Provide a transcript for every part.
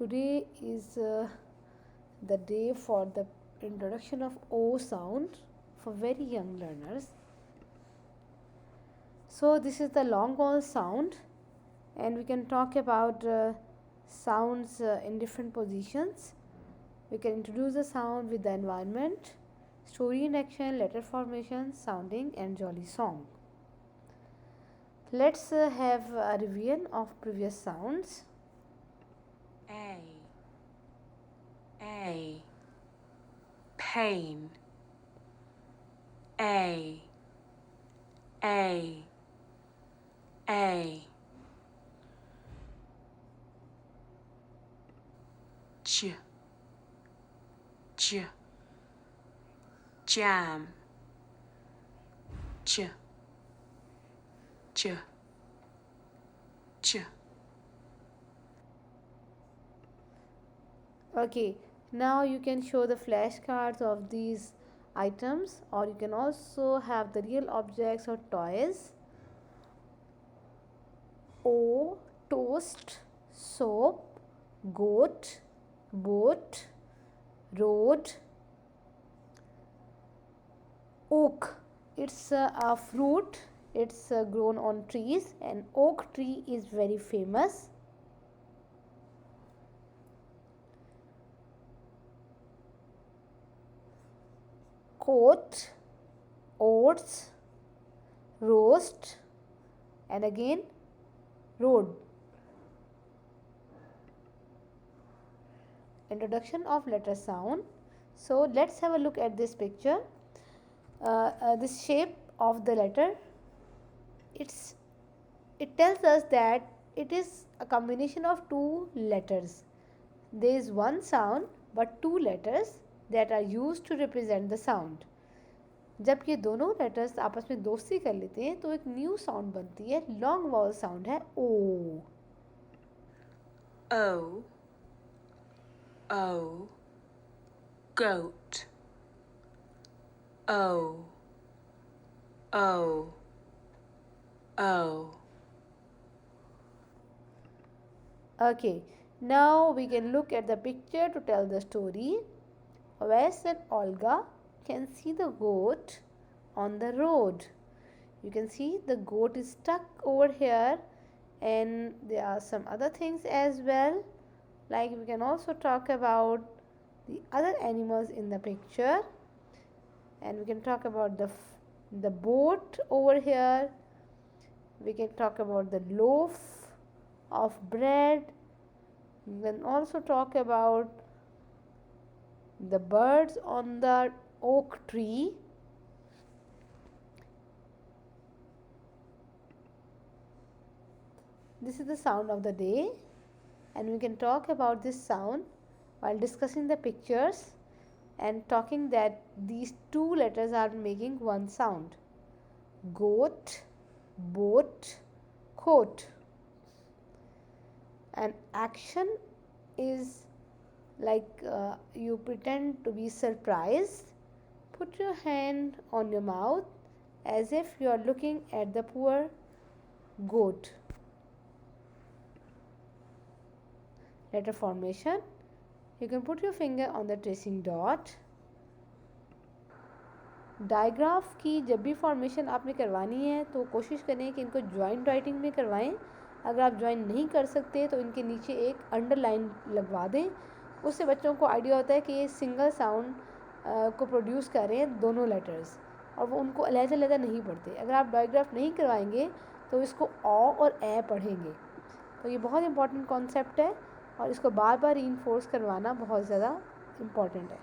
Today is the day for the introduction of O sound for very young learners. So this is the long vowel sound, and we can talk about sounds in different positions. We can introduce the sound with the environment, story in action, letter formation, sounding, and jolly song. Let's have a revision of previous sounds. A, pain. A, j, jam, j, j. Okay, now you can show the flashcards of these items, or you can also have the real objects or toys. O, toast, soap, goat, boat, road. Oak, it's a fruit, it's grown on trees, and oak tree is very famous. Coat, oats, roast, and again road. Introduction of letter sound. So let's have a look at this picture. This shape of the letter, it tells us that it is a combination of two letters. There is one sound but two letters that are used to represent the sound. जब ये दोनों letters आपस में दोस्ती कर लेते हैं तो एक न्यू साउंड बनती है, लॉन्ग वॉवल साउंड है ओ. O, O, goat. O, O, O. Okay, now we can look at the picture to tell the story. Wes and Olga can see the goat on the road. You can see the goat is stuck over here, and there are some other things as well. Like we can also talk about the other animals in the picture, and we can talk about the boat over here. We can talk about the loaf of bread. We can also talk about the birds on the oak tree. This is the sound of the day, and we can talk about this sound while discussing the pictures and talking that these two letters are making one sound: goat, boat, coat. And action is like you pretend to be surprised. Put your hand on your mouth as if you are looking at the poor goat. Letter formation. You can put your finger on the tracing dot. Digraph की जब भी formation आपने करवानी है तो कोशिश करें कि इनको जॉइंट राइटिंग में करवाएं. अगर आप ज्वाइन नहीं कर सकते तो इनके नीचे एक अंडरलाइन लगवा दें. उससे बच्चों को आइडिया होता है कि ये सिंगल साउंड को प्रोड्यूस कर रहे हैं दोनों लेटर्स, और वो उनको अलग-अलग नहीं पढ़ते. अगर आप डायग्राफ नहीं करवाएंगे तो इसको औ और ए पढ़ेंगे. तो ये बहुत इंपॉर्टेंट कॉन्सेप्ट है, और इसको बार बार रीइंफोर्स करवाना बहुत ज़्यादा इम्पॉर्टेंट है.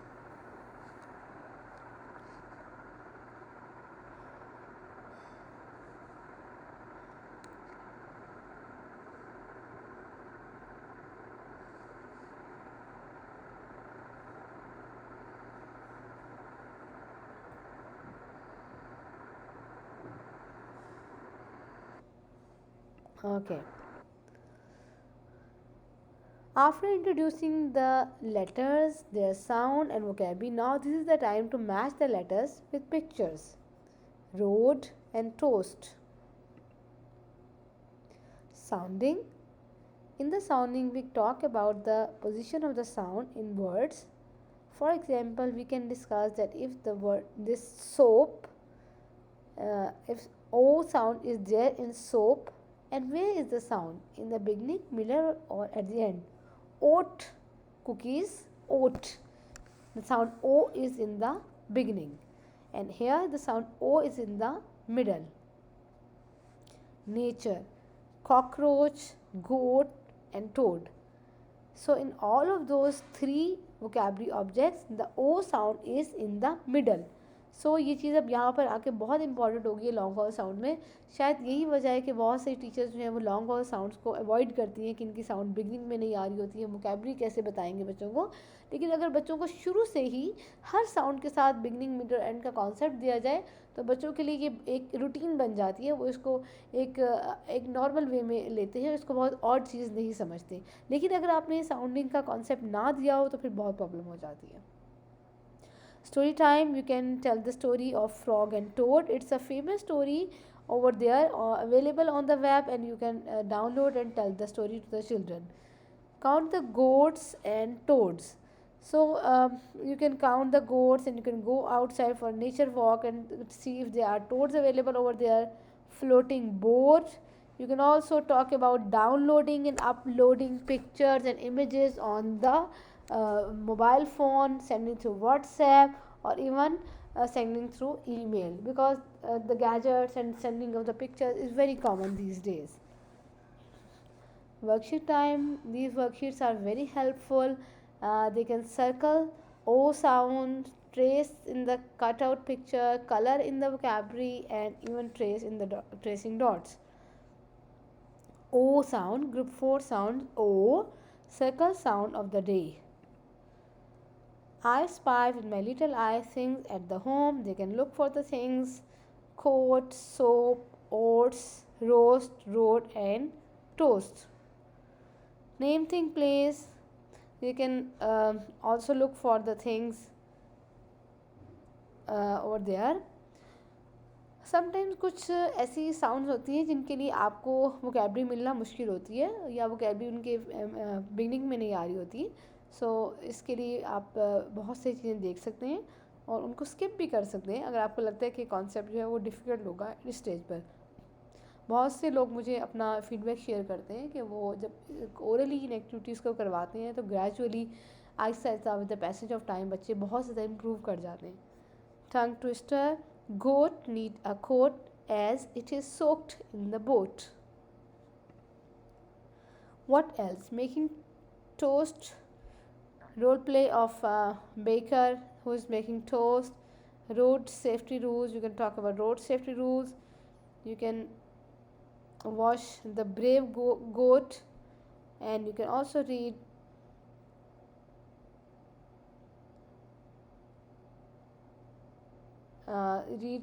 Okay. After introducing the letters, their sound and vocabulary, now this is the time to match the letters with pictures. Road and toast. Sounding. In the sounding, we talk about the position of the sound in words. For example, we can discuss that if the word this soap, if O sound is there in soap, and where is the sound? In the beginning, middle, or at the end? Oat, cookies, oat. The sound O is in the beginning, and here the sound O is in the middle. Nature, cockroach, goat, and toad. So in all of those three vocabulary objects, the O sound is in the middle. सो ये चीज़ अब यहाँ पर आके बहुत important होगी है long vowel sound में. शायद यही वजह है कि बहुत से टीचर्स जो हैं वो लॉन्ग वॉवल साउंड्स को अवॉइड करती हैं कि इनकी साउंड बिगनिंग में नहीं आ रही होती है, वोकैबुलरी कैसे बताएंगे बच्चों को. लेकिन अगर बच्चों को शुरू से ही हर साउंड के साथ बिगनिंग मिडल एंड का कॉन्सेप्ट दिया जाए तो बच्चों के लिए ये एक रूटीन बन जाती है. वो इसको एक नॉर्मल वे में लेते हैं, इसको बहुत ऑड चीज़ नहीं समझते. लेकिन अगर आपने साउंडिंग का कॉन्सेप्ट ना दिया हो तो फिर बहुत प्रॉब्लम हो जाती है. Story time, you can tell the story of Frog and Toad. It's a famous story over there, available on the web, and you can download and tell the story to the children. Count the goats and toads. So you can count the goats and you can go outside for a nature walk and see if there are toads available over there. Floating boat. You can also talk about downloading and uploading pictures and images on the mobile phone, sending through WhatsApp, or even sending through email, because the gadgets and sending of the pictures is very common these days. Worksheet time. These worksheets are very helpful. They can circle O sound, trace in the cutout picture, color in the vocabulary, and even trace in the tracing dots. O sound, group 4 sounds. O, circle sound of the day. I spy with my little eye things at the home. They can look for the things: coat, soap, oats, roast, road, and toast. Name thing place. You can also look for the things over there. Sometimes कुछ ऐसी sounds होती हैं जिनके लिए आपको vocabulary मिलना मुश्किल होती है या वोकैबुलरी उनके बिगनिंग में नहीं आ रही होती. सो इसके लिए आप बहुत सी चीज़ें देख सकते हैं और उनको स्किप भी कर सकते हैं अगर आपको लगता है कि कॉन्सेप्ट जो है वो डिफ़िकल्ट होगा इस स्टेज पर. बहुत से लोग मुझे अपना फीडबैक शेयर करते हैं कि वो जब ओरली इन एक्टिविटीज़ को करवाते हैं तो gradually Aahista Aahista with the passage of time बच्चे बहुत ज़्यादा इम्प्रूव कर जाते हैं. Tongue twister. Goat need a coat as it is soaked in the boat. What else? Making toast. Role play of a baker who is making toast. Road safety rules. You can talk about road safety rules. You can wash the brave goat, and you can also read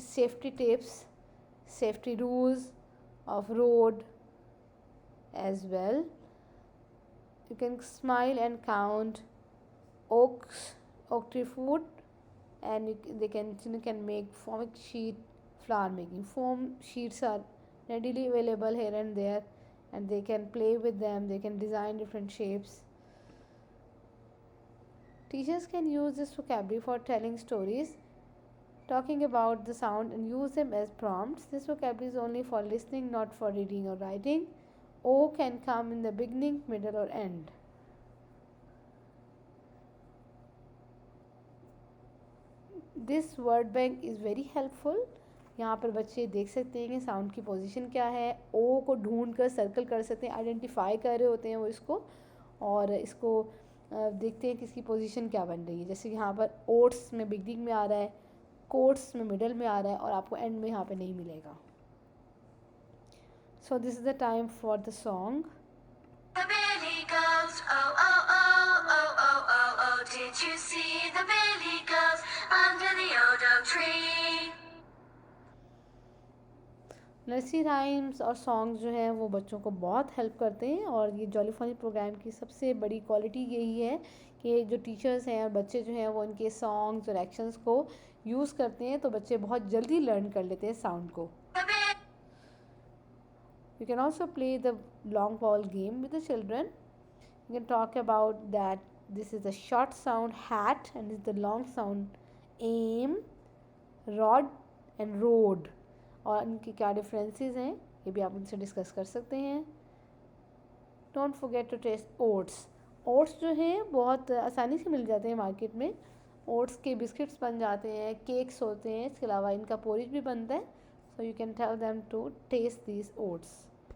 safety tips, safety rules of road as well. You can smile and count oak tree fruit, and you can make foam sheet flower making. Foam sheets are readily available here and there, and they can play with them. They can design different shapes. Teachers can use this vocabulary for telling stories, talking about the sound, and use them as prompts. This vocabulary is only for listening, not for reading or writing. O can come in the beginning, middle, or end. This word bank is very helpful. यहाँ पर बच्चे देख सकते हैं कि sound की position क्या है. ओ को ढूंढ कर सर्कल कर सकते हैं, आइडेंटिफाई कर रहे होते हैं वो इसको, और इसको देखते हैं कि इसकी पोजीशन क्या बन रही है. जैसे कि यहाँ पर ओट्स में बिगनिंग में आ रहा है, कोट्स में मिडल में आ रहा है, और आपको एंड में यहाँ पे नहीं मिलेगा. So this is the time for the song. The billy goat, oh oh oh oh oh oh oh. Did you see the billy goat under the old oak tree? Nursery rhymes और songs जो हैं वो बच्चों को बहुत help करते हैं, और ये जॉली फनी प्रोग्राम की सबसे बड़ी क्वालिटी यही है कि जो टीचर्स हैं और बच्चे जो हैं वो इनके सॉन्ग्स और एक्शंस को यूज़ करते हैं तो बच्चे बहुत जल्दी लर्न कर लेते हैं साउंड को. You can also play the long vowel game with the children. You can talk about that this is the short sound hat and this is the long sound aim, rod and road, और इनकी क्या differences हैं ये भी आप उनसे discuss कर सकते हैं. Don't forget to taste oats. Oats जो हैं बहुत आसानी से मिल जाते हैं मार्केट में. ओट्स के बिस्किट्स बन जाते हैं, केक्स होते हैं, इसके अलावा इनका पोरिज भी बनता है. So you can tell them to taste these oats.